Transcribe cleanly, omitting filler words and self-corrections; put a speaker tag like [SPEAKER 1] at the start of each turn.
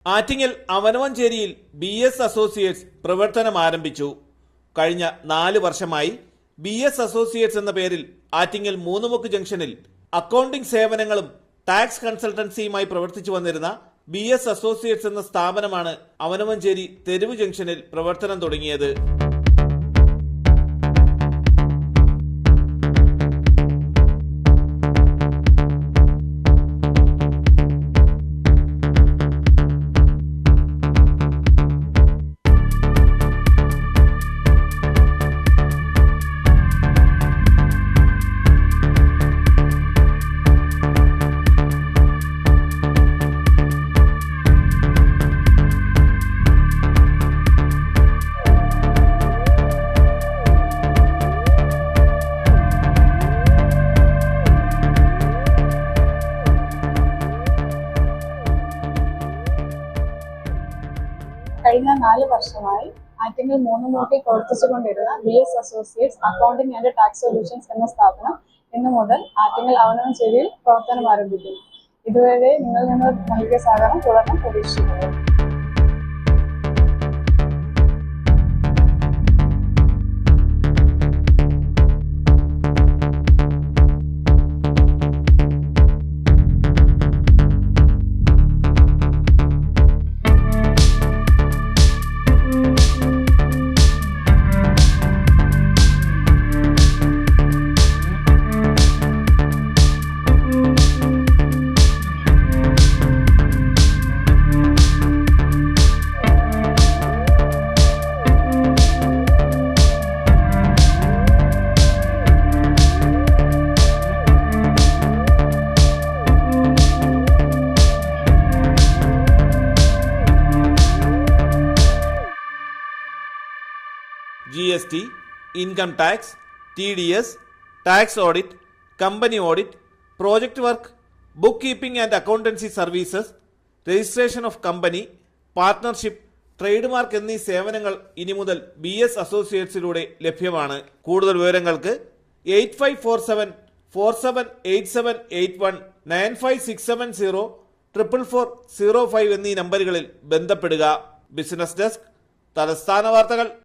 [SPEAKER 1] Attingal അവനവഞ്ചേരിയിൽ BS associates പ്രവർത്തനം ആരംഭിച്ചു. കഴിഞ്ഞ 4 വർഷമായി BS അസോസിയേറ്റ്സ് എന്ന പേരിൽ ആറ്റിങ്ങൽ മൂന്നുമുക്ക് ജംഗ്ഷനിൽ അക്കൗണ്ടിംഗ് സേവനങ്ങളും ടാക്സ് കൺസൾട്ടൻസിയുമായി പ്രവർത്തിച്ചു വന്നിരുന്ന BS അസോസിയേറ്റ്സ് എന്ന സ്ഥാപനമാണ് അവനവഞ്ചേരി തെരുവ് ജംഗ്ഷനിൽ പ്രവർത്തനം തുടങ്ങിയത്.
[SPEAKER 2] കഴിഞ്ഞ 4 വർഷമായി ആറ്റിങ്ങൽ മൂന്നുമുക്കിൽ പ്രവർത്തിച്ചുകൊണ്ടിരുന്ന BS associates accounting and tax solutions എന്ന സ്ഥാപനം ഇന്നു മുതൽ ആറ്റിങ്ങൽ അവനവഞ്ചേരിയിൽ പ്രവർത്തനം ആരംഭിക്കുന്നു. ഇതുവരെ നിങ്ങളിൽ നിന്ന് നൽകിയ സഹകരണം തുടർന്ന് പ്രതീക്ഷിക്കുന്നു.
[SPEAKER 1] GST, income tax, TDS, tax audit, company audit, project work, book keeping and accountancy services, registration of company, partnership, trade mark എന്നീ സേവനങ്ങൾ ഇനി മുതൽ BS അസോസിയേറ്റ്സിലൂടെ ലഭ്യമാണ്. കൂടുതൽ വിവരങ്ങൾക്ക് 8547 478781 95670 44405 എന്നീ നമ്പറുകളിൽ ബന്ധപ്പെടുക. ബിസിനസ് ഡെസ്ക്, തലസ്ഥാന വാർത്തകൾ.